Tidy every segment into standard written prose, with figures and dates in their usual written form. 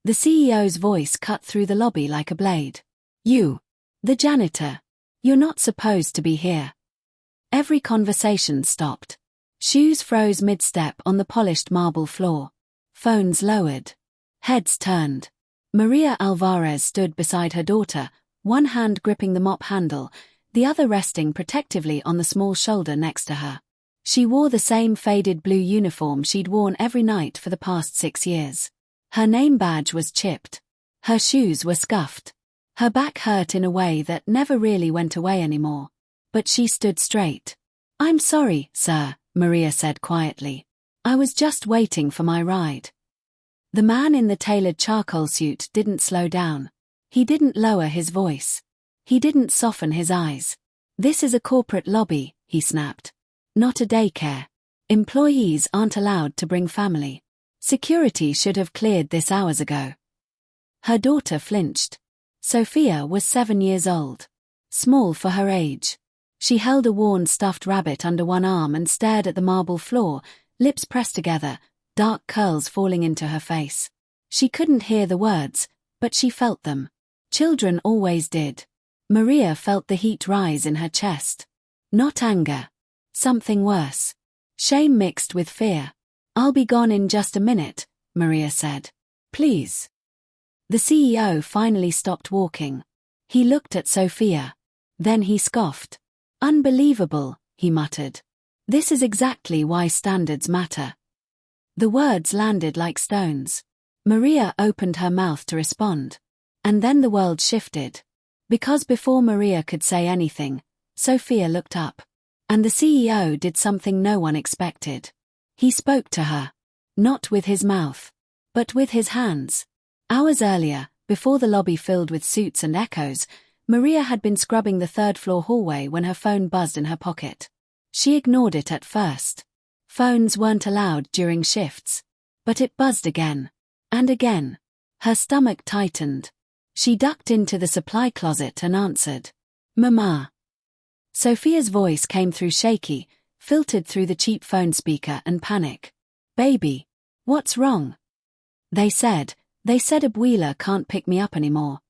The CEO's voice cut through the lobby like a blade. You. The janitor. You're not supposed to be here. Every conversation stopped. Shoes froze mid-step on the polished marble floor. Phones lowered. Heads turned. Maria Alvarez stood beside her daughter, one hand gripping the mop handle, the other resting protectively on the small shoulder next to her. She wore the same faded blue uniform she'd worn every night for the past 6 years. Her name badge was chipped. Her shoes were scuffed. Her back hurt in a way that never really went away anymore. But she stood straight. "I'm sorry, sir," Maria said quietly. "I was just waiting for my ride." The man in the tailored charcoal suit didn't slow down. He didn't lower his voice. He didn't soften his eyes. "This is a corporate lobby," he snapped. "Not a daycare. Employees aren't allowed to bring family. Security should have cleared this hours ago." Her daughter flinched. Sophia was 7 years old. Small for her age. She held a worn stuffed rabbit under one arm and stared at the marble floor, lips pressed together, dark curls falling into her face. She couldn't hear the words, but she felt them. Children always did. Maria felt the heat rise in her chest. Not anger. Something worse. Shame mixed with fear. "I'll be gone in just a minute," Maria said. "Please." The CEO finally stopped walking. He looked at Sophia. Then he scoffed. "Unbelievable," he muttered. "This is exactly why standards matter." The words landed like stones. Maria opened her mouth to respond. And then the world shifted. Because before Maria could say anything, Sophia looked up. And the CEO did something no one expected. He spoke to her. Not with his mouth. But with his hands. Hours earlier, before the lobby filled with suits and echoes, Maria had been scrubbing the third-floor hallway when her phone buzzed in her pocket. She ignored it at first. Phones weren't allowed during shifts. But it buzzed again. And again. Her stomach tightened. She ducked into the supply closet and answered. "Mama." Sophia's voice came through shaky, filtered through the cheap phone speaker and panic. "Baby. What's wrong?" They said a wheeler can't pick me up anymore."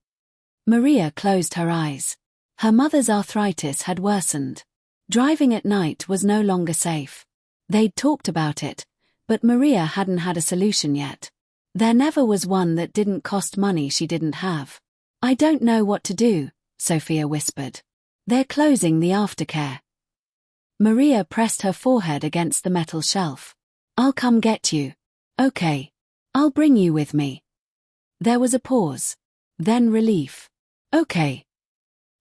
Maria closed her eyes. Her mother's arthritis had worsened. Driving at night was no longer safe. They'd talked about it, but Maria hadn't had a solution yet. There never was one that didn't cost money she didn't have. "I don't know what to do," Sophia whispered. "They're closing the aftercare." Maria pressed her forehead against the metal shelf. "I'll come get you." "Okay. I'll bring you with me." There was a pause. Then relief. "Okay."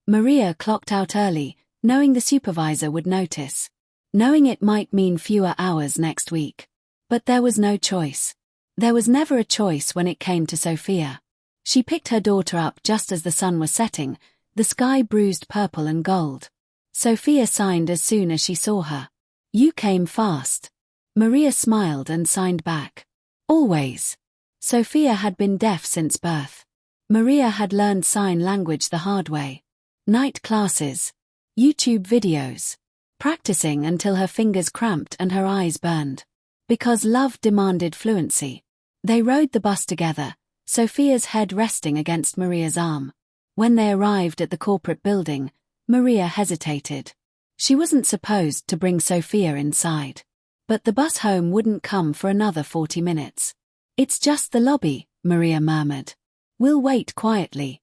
Maria clocked out early, knowing the supervisor would notice. Knowing it might mean fewer hours next week. But there was no choice. There was never a choice when it came to Sophia. She picked her daughter up just as the sun was setting, the sky bruised purple and gold. Sophia signed as soon as she saw her. "You came fast." Maria smiled and signed back. "Always." Sophia had been deaf since birth. Maria had learned sign language the hard way. Night classes. YouTube videos. Practicing until her fingers cramped and her eyes burned. Because love demanded fluency. They rode the bus together, Sophia's head resting against Maria's arm. When they arrived at the corporate building, Maria hesitated. She wasn't supposed to bring Sophia inside. But the bus home wouldn't come for another 40 minutes. "It's just the lobby," Maria murmured. "We'll wait quietly."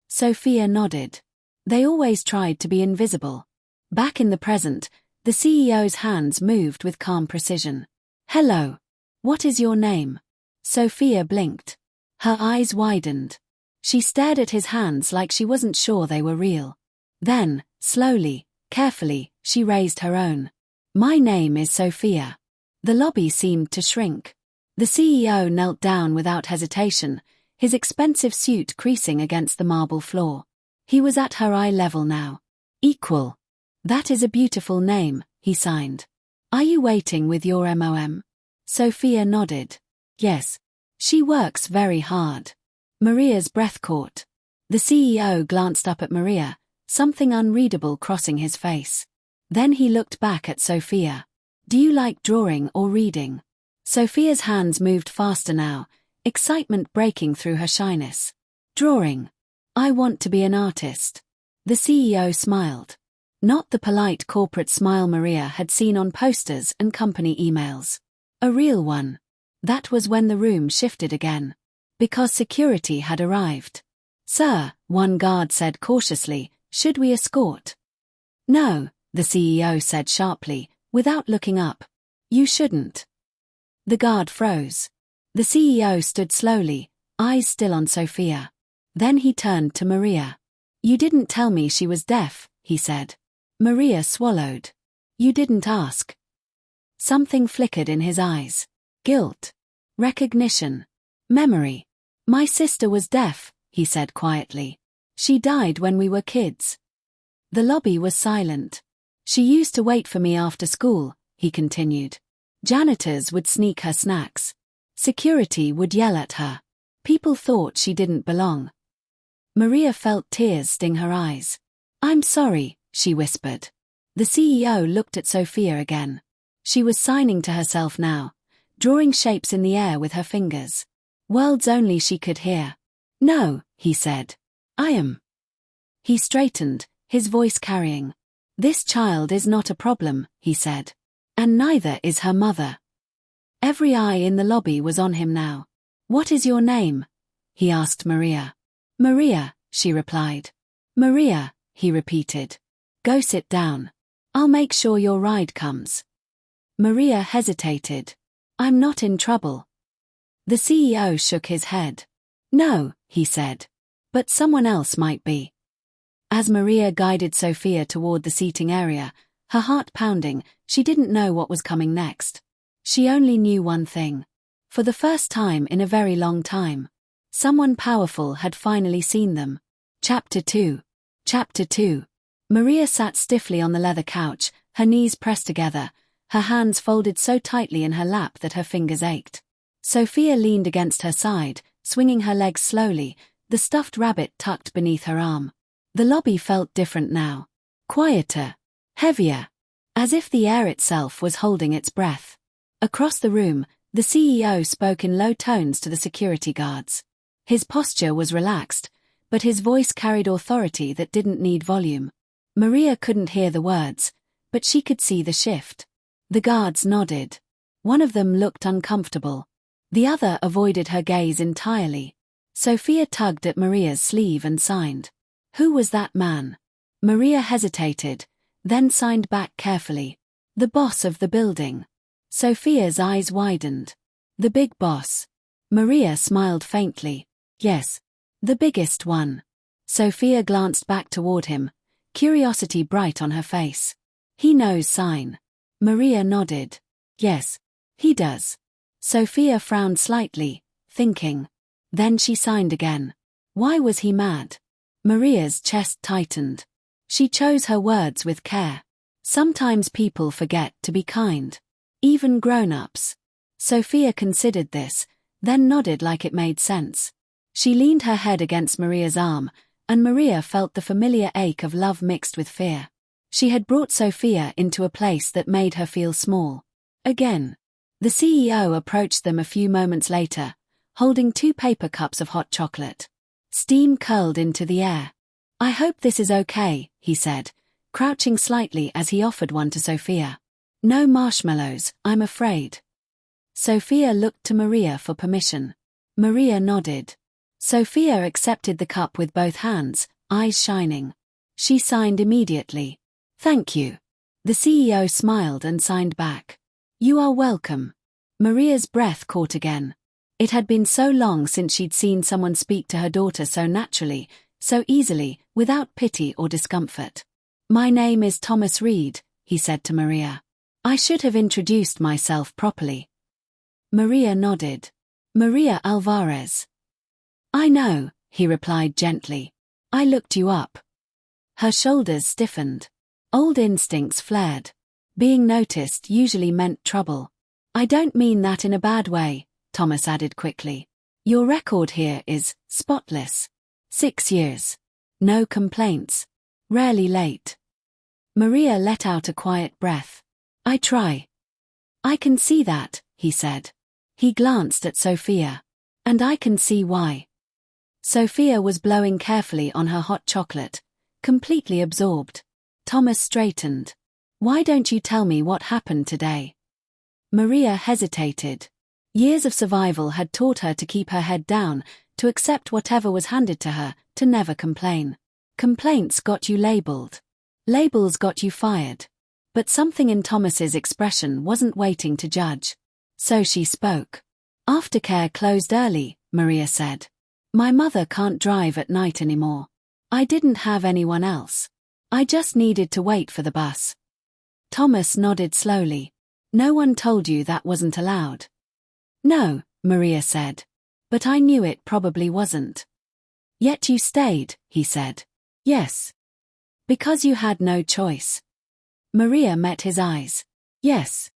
Sophia nodded. They always tried to be invisible. Back in the present, the CEO's hands moved with calm precision. "Hello. What is your name?" Sophia blinked. Her eyes widened. She stared at his hands like she wasn't sure they were real. Then, slowly, carefully, she raised her own. "My name is Sophia." The lobby seemed to shrink. The CEO knelt down without hesitation, his expensive suit creasing against the marble floor. He was at her eye level now. "Equal. That is a beautiful name," he signed. "Are you waiting with your MOM?" Sophia nodded. "Yes. She works very hard." Maria's breath caught. The CEO glanced up at Maria, something unreadable crossing his face. Then he looked back at Sophia. "Do you like drawing or reading?" Sophia's hands moved faster now, excitement breaking through her shyness. Drawing. I want to be an artist. The CEO smiled. Not the polite corporate smile Maria had seen on posters and company emails. A real one. That was when the room shifted again. Because security had arrived. Sir, one guard said cautiously, should we escort? No, the CEO said sharply, without looking up. You shouldn't. The guard froze. The CEO stood slowly, eyes still on Sophia. Then he turned to Maria. You didn't tell me she was deaf, he said. Maria swallowed. You didn't ask. Something flickered in his eyes. Guilt. Recognition. Memory. My sister was deaf, he said quietly. She died when we were kids. The lobby was silent. She used to wait for me after school, he continued. Janitors would sneak her snacks. Security would yell at her. People thought she didn't belong. Maria felt tears sting her eyes. I'm sorry, she whispered. The CEO looked at Sophia again. She was signing to herself now, drawing shapes in the air with her fingers. Words only she could hear. No, he said. I am. He straightened, his voice carrying. This child is not a problem, he said. And neither is her mother. Every eye in the lobby was on him now. What is your name? He asked Maria. Maria, she replied. Maria, he repeated. Go sit down. I'll make sure your ride comes. Maria hesitated. I'm not in trouble. The CEO shook his head. No, he said. But someone else might be. As Maria guided Sophia toward the seating area, her heart pounding, she didn't know what was coming next. She only knew one thing. For the first time in a very long time, someone powerful had finally seen them. Chapter 2. Chapter 2. Maria sat stiffly on the leather couch, her knees pressed together, her hands folded so tightly in her lap that her fingers ached. Sophia leaned against her side, swinging her legs slowly, the stuffed rabbit tucked beneath her arm. The lobby felt different now. Quieter. Heavier. As if the air itself was holding its breath. Across the room, the CEO spoke in low tones to the security guards. His posture was relaxed, but his voice carried authority that didn't need volume. Maria couldn't hear the words, but she could see the shift. The guards nodded. One of them looked uncomfortable. The other avoided her gaze entirely. Sophia tugged at Maria's sleeve and signed. Who was that man? Maria hesitated, then signed back carefully. The boss of the building. Sophia's eyes widened. The big boss. Maria smiled faintly. Yes. The biggest one. Sophia glanced back toward him, curiosity bright on her face. He knows sign. Maria nodded. Yes. He does. Sophia frowned slightly, thinking. Then she signed again. Why was he mad? Maria's chest tightened. She chose her words with care. Sometimes people forget to be kind. Even grown-ups. Sophia considered this, then nodded like it made sense. She leaned her head against Maria's arm, and Maria felt the familiar ache of love mixed with fear. She had brought Sophia into a place that made her feel small. Again. The CEO approached them a few moments later, holding 2 paper cups of hot chocolate. Steam curled into the air. I hope this is okay, he said, crouching slightly as he offered one to Sophia. No marshmallows, I'm afraid. Sophia looked to Maria for permission. Maria nodded. Sophia accepted the cup with both hands, eyes shining. She signed immediately. Thank you. The CEO smiled and signed back. You are welcome. Maria's breath caught again. It had been so long since she'd seen someone speak to her daughter so naturally, so easily, without pity or discomfort. My name is Thomas Reed, he said to Maria. I should have introduced myself properly. Maria nodded. Maria Alvarez. I know, he replied gently. I looked you up. Her shoulders stiffened. Old instincts flared. Being noticed usually meant trouble. I don't mean that in a bad way, Thomas added quickly. Your record here is spotless. 6 years. No complaints. Rarely late. Maria let out a quiet breath. I try. I can see that, he said. He glanced at Sophia. And I can see why. Sophia was blowing carefully on her hot chocolate, completely absorbed. Thomas straightened. Why don't you tell me what happened today? Maria hesitated. Years of survival had taught her to keep her head down, to accept whatever was handed to her, to never complain. Complaints got you labeled. Labels got you fired. But something in Thomas's expression wasn't waiting to judge. So she spoke. Aftercare closed early, Maria said. My mother can't drive at night anymore. I didn't have anyone else. I just needed to wait for the bus. Thomas nodded slowly. No one told you that wasn't allowed. No, Maria said. But I knew it probably wasn't. Yet you stayed, he said. Yes. Because you had no choice. Maria met his eyes. Yes.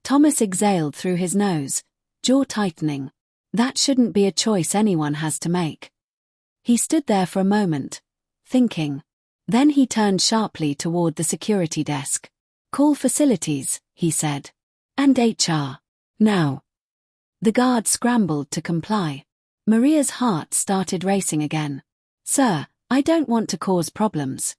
Thomas exhaled through his nose, jaw tightening. That shouldn't be a choice anyone has to make. He stood there for a moment, thinking. Then he turned sharply toward the security desk. Call facilities, he said. And HR. Now. The guard scrambled to comply. Maria's heart started racing again. Sir, I don't want to cause problems.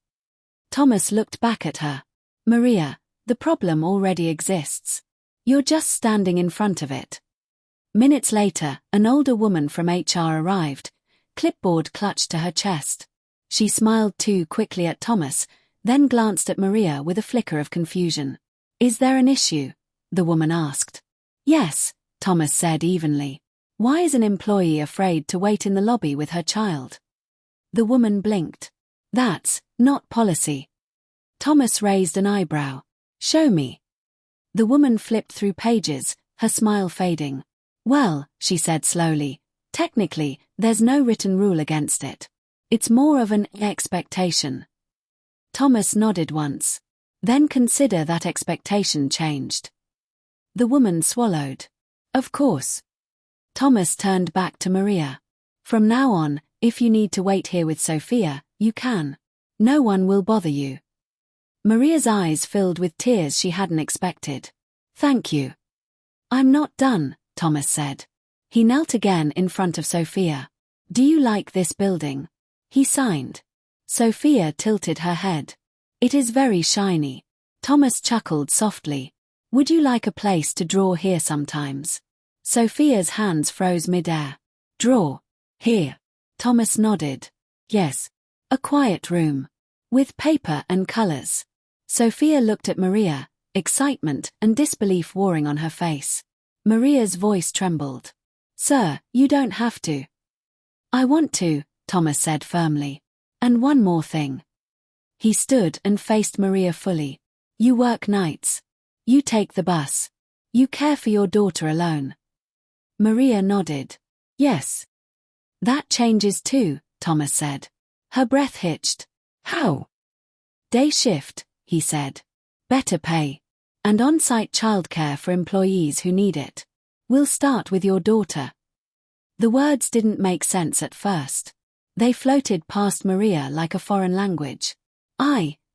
Thomas looked back at her. Maria, the problem already exists. You're just standing in front of it. Minutes later, an older woman from HR arrived, clipboard clutched to her chest. She smiled too quickly at Thomas, then glanced at Maria with a flicker of confusion. Is there an issue? The woman asked. Yes, Thomas said evenly. Why is an employee afraid to wait in the lobby with her child? The woman blinked. That's not policy. Thomas raised an eyebrow. Show me. The woman flipped through pages, her smile fading. Well, she said slowly, technically, there's no written rule against it. It's more of an expectation. Thomas nodded once. Then consider that expectation changed. The woman swallowed. Of course. Thomas turned back to Maria. From now on, if you need to wait here with Sophia, you can. No one will bother you. Maria's eyes filled with tears she hadn't expected. Thank you. I'm not done, Thomas said. He knelt again in front of Sophia. Do you like this building? He signed. Sophia tilted her head. It is very shiny. Thomas chuckled softly. Would you like a place to draw here sometimes? Sophia's hands froze mid-air. Draw. Here. Thomas nodded. Yes. A quiet room. With paper and colors. Sophia looked at Maria, excitement and disbelief warring on her face. Maria's voice trembled. Sir, you don't have to. I want to, Thomas said firmly. And one more thing. He stood and faced Maria fully. You work nights. You take the bus. You care for your daughter alone. Maria nodded. Yes. That changes too, Thomas said. Her breath hitched. How? Day shift, he said. Better pay. And on-site childcare for employees who need it. We'll start with your daughter. The words didn't make sense at first. They floated past Maria like a foreign language.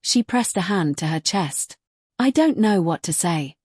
She pressed a hand to her chest. I don't know what to say.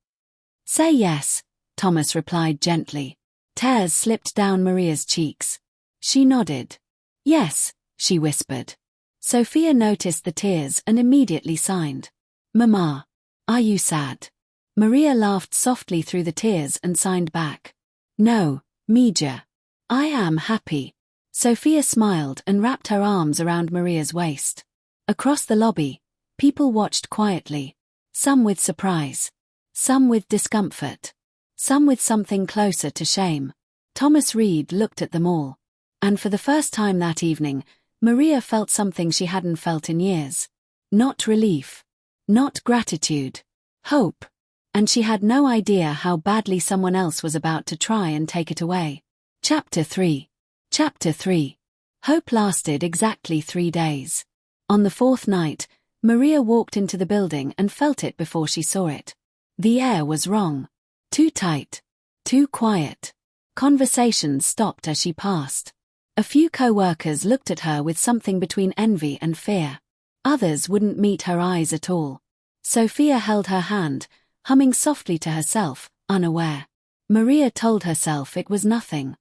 Say yes, Thomas replied gently. Tears slipped down Maria's cheeks. She nodded. Yes, she whispered. Sophia noticed the tears and immediately signed. Mama, are you sad? Maria laughed softly through the tears and signed back. No, Mija. I am happy. Sophia smiled and wrapped her arms around Maria's waist. Across the lobby, people watched quietly. Some with surprise. Some with discomfort. Some with something closer to shame. Thomas Reed looked at them all. And for the first time that evening, Maria felt something she hadn't felt in years. Not relief. Not gratitude. Hope. And she had no idea how badly someone else was about to try and take it away. Chapter 3. Chapter 3. Hope lasted exactly 3 days. On the 4th night, Maria walked into the building and felt it before she saw it. The air was wrong. Too tight. Too quiet. Conversations stopped as she passed. A few co-workers looked at her with something between envy and fear. Others wouldn't meet her eyes at all. Sophia held her hand, humming softly to herself, unaware. Maria told herself it was nothing.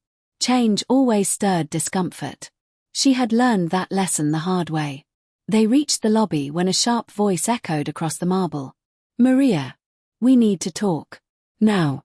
Change always stirred discomfort. She had learned that lesson the hard way. They reached the lobby when a sharp voice echoed across the marble. "Maria, we need to talk. Now."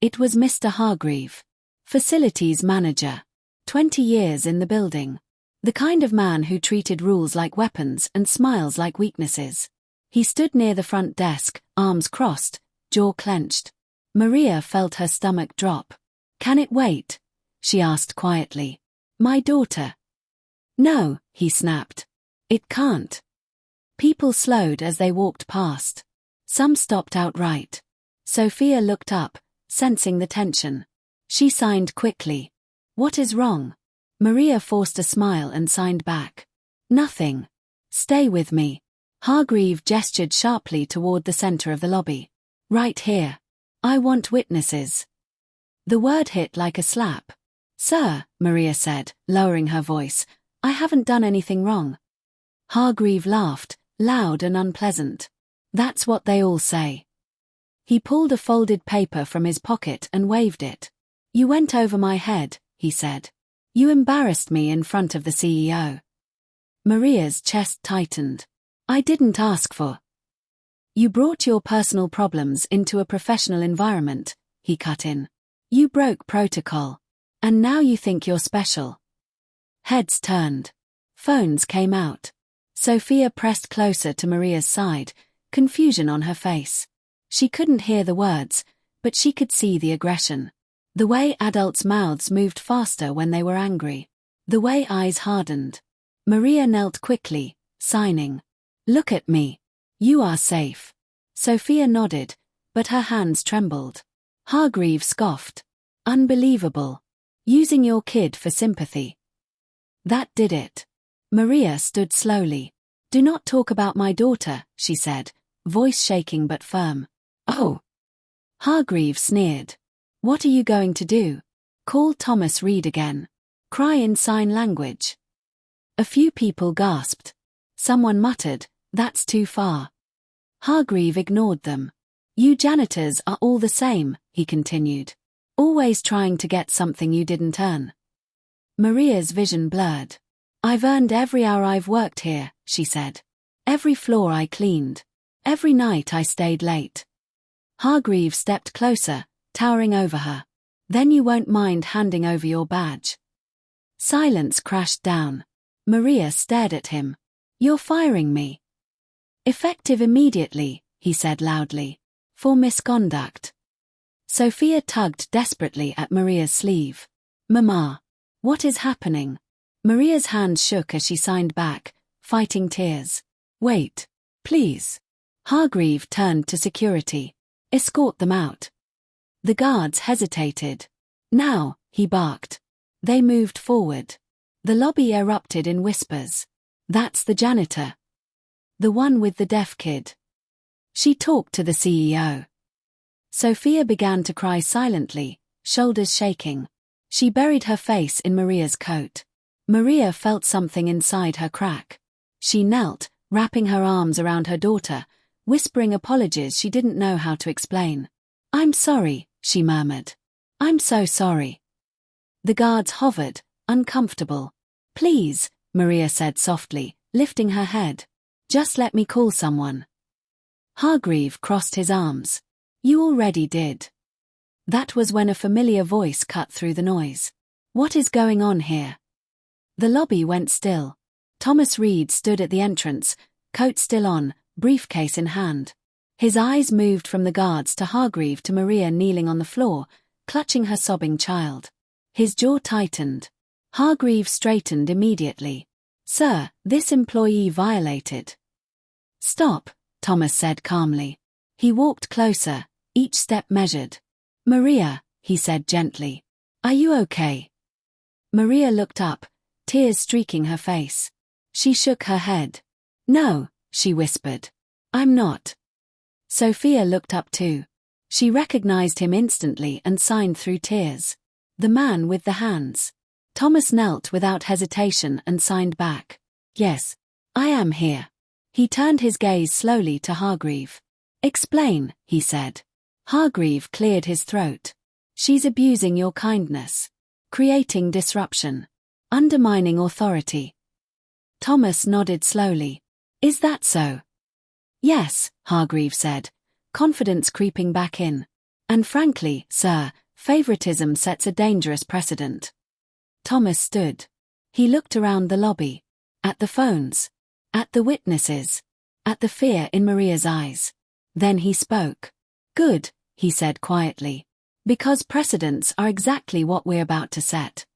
It was Mr. Hargreave, facilities manager. 20 years in the building. The kind of man who treated rules like weapons and smiles like weaknesses. He stood near the front desk, arms crossed, jaw clenched. Maria felt her stomach drop. "Can it wait?" she asked quietly. "My daughter." "No," he snapped. "It can't." People slowed as they walked past. Some stopped outright. Sophia looked up, sensing the tension. She signed quickly. "What is wrong?" Maria forced a smile and signed back. "Nothing. Stay with me." Hargreave gestured sharply toward the center of the lobby. "Right here. I want witnesses." The word hit like a slap. "Sir," Maria said, lowering her voice, "I haven't done anything wrong." Hargreave laughed, loud and unpleasant. "That's what they all say." He pulled a folded paper from his pocket and waved it. "You went over my head," he said. "You embarrassed me in front of the CEO." Maria's chest tightened. "I didn't ask for." "You brought your personal problems into a professional environment," he cut in. "You broke protocol. And now you think you're special." Heads turned. Phones came out. Sophia pressed closer to Maria's side, confusion on her face. She couldn't hear the words, but she could see the aggression. The way adults' mouths moved faster when they were angry. The way eyes hardened. Maria knelt quickly, signing. "Look at me. You are safe." Sophia nodded, but her hands trembled. Hargreave scoffed. "Unbelievable. Using your kid for sympathy." That did it. Maria stood slowly. "Do not talk about my daughter," she said, voice shaking but firm. "Oh." Hargreave sneered. "What are you going to do? Call Thomas Reed again? Cry in sign language?" A few people gasped. Someone muttered, "That's too far." Hargreave ignored them. "You janitors are all the same," he continued. "Always trying to get something you didn't earn." Maria's vision blurred. "I've earned every hour I've worked here," she said. "Every floor I cleaned. Every night I stayed late." Hargreave stepped closer, towering over her. "Then you won't mind handing over your badge." Silence crashed down. Maria stared at him. "You're firing me." "Effective immediately," he said loudly. "For misconduct." Sophia tugged desperately at Maria's sleeve. "Mama. What is happening?" Maria's hands shook as she signed back, fighting tears. "Wait. Please." Hargreave turned to security. "Escort them out." The guards hesitated. "Now," he barked. They moved forward. The lobby erupted in whispers. "That's the janitor. The one with the deaf kid. She talked to the CEO." Sophia began to cry silently, shoulders shaking. She buried her face in Maria's coat. Maria felt something inside her crack. She knelt, wrapping her arms around her daughter, whispering apologies she didn't know how to explain. "I'm sorry," she murmured. "I'm so sorry." The guards hovered, uncomfortable. "Please," Maria said softly, lifting her head. "Just let me call someone." Hargreave crossed his arms. "You already did." That was when a familiar voice cut through the noise. "What is going on here?" The lobby went still. Thomas Reed stood at the entrance, coat still on, briefcase in hand. His eyes moved from the guards to Hargreave to Maria kneeling on the floor, clutching her sobbing child. His jaw tightened. Hargreave straightened immediately. "Sir, this employee violated." "Stop," Thomas said calmly. He walked closer, each step measured. "Maria," he said gently. "Are you okay?" Maria looked up, tears streaking her face. She shook her head. "No," she whispered. "I'm not." Sophia looked up too. She recognized him instantly and signed through tears. The man with the hands. Thomas knelt without hesitation and signed back. "Yes, I am here." He turned his gaze slowly to Hargreave. "Explain," he said. Hargreave cleared his throat. "She's abusing your kindness." Creating disruption. Undermining authority. Thomas nodded slowly. Is that so? Yes, Hargreaves said, confidence creeping back in. And frankly, sir, favoritism sets a dangerous precedent. Thomas stood. He looked around the lobby. At the phones. At the witnesses. At the fear in Maria's eyes. Then he spoke. Good, he said quietly. Because precedents are exactly what we're about to set.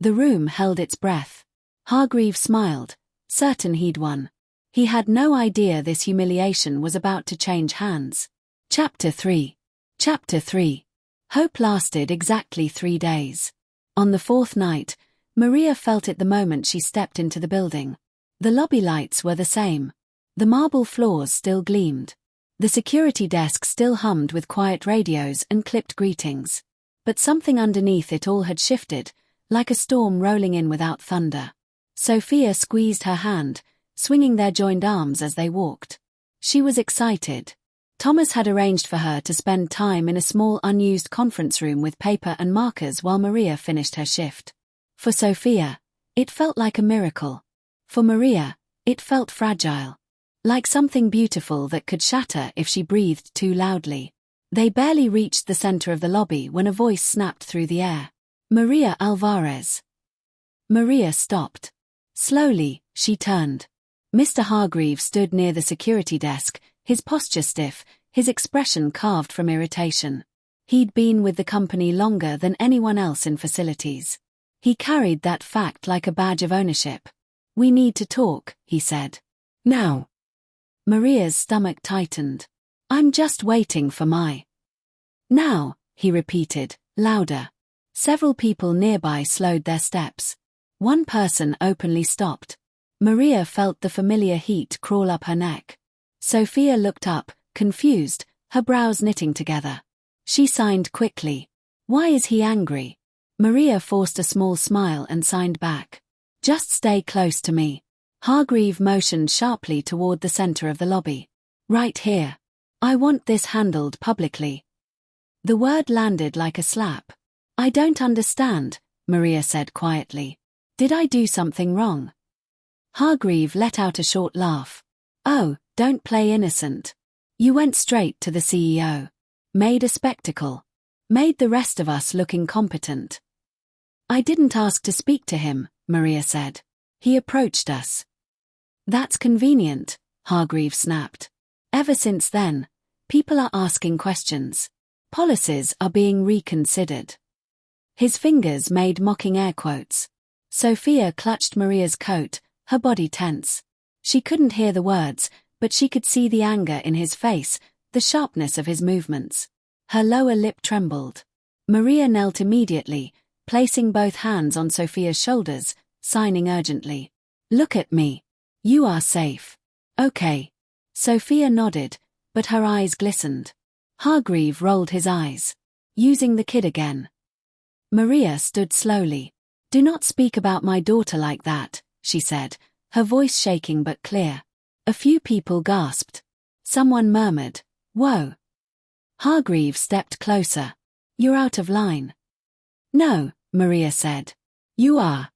The room held its breath. Hargreaves smiled, certain he'd won. He had no idea this humiliation was about to change hands. Chapter 3. Chapter 3. Hope lasted exactly 3 days. On the 4th night, Maria felt it the moment she stepped into the building. The lobby lights were the same. The marble floors still gleamed. The security desk still hummed with quiet radios and clipped greetings. But something underneath it all had shifted, like a storm rolling in without thunder. Sophia squeezed her hand, swinging their joined arms as they walked. She was excited. Thomas had arranged for her to spend time in a small unused conference room with paper and markers while Maria finished her shift. For Sophia, it felt like a miracle. For Maria, it felt fragile. Like something beautiful that could shatter if she breathed too loudly. They barely reached the center of the lobby when a voice snapped through the air. Maria Alvarez. Maria stopped. Slowly, she turned. Mr. Hargreaves stood near the security desk, his posture stiff, his expression carved from irritation. He'd been with the company longer than anyone else in facilities. He carried that fact like a badge of ownership. We need to talk, he said. Now. Maria's stomach tightened. I'm just waiting for my. Now, he repeated, louder. Several people nearby slowed their steps. One person openly stopped. Maria felt the familiar heat crawl up her neck. Sophia looked up, confused, her brows knitting together. She signed quickly. Why is he angry? Maria forced a small smile and signed back. Just stay close to me. Hargreaves motioned sharply toward the center of the lobby. Right here. I want this handled publicly. The word landed like a slap. I don't understand, Maria said quietly. Did I do something wrong? Hargreaves let out a short laugh. Oh, don't play innocent. You went straight to the CEO. Made a spectacle. Made the rest of us look incompetent. I didn't ask to speak to him, Maria said. He approached us. That's convenient, Hargreaves snapped. Ever since then, people are asking questions. Policies are being reconsidered. His fingers made mocking air quotes. Sophia clutched Maria's coat, her body tense. She couldn't hear the words, but she could see the anger in his face, the sharpness of his movements. Her lower lip trembled. Maria knelt immediately, placing both hands on Sophia's shoulders, signing urgently. Look at me. You are safe. Okay. Sophia nodded, but her eyes glistened. Hargreaves rolled his eyes. Using the kid again. Maria stood slowly. Do not speak about my daughter like that, she said, her voice shaking but clear. A few people gasped. Someone murmured, whoa. Hargreaves stepped closer. You're out of line. No, Maria said. You are.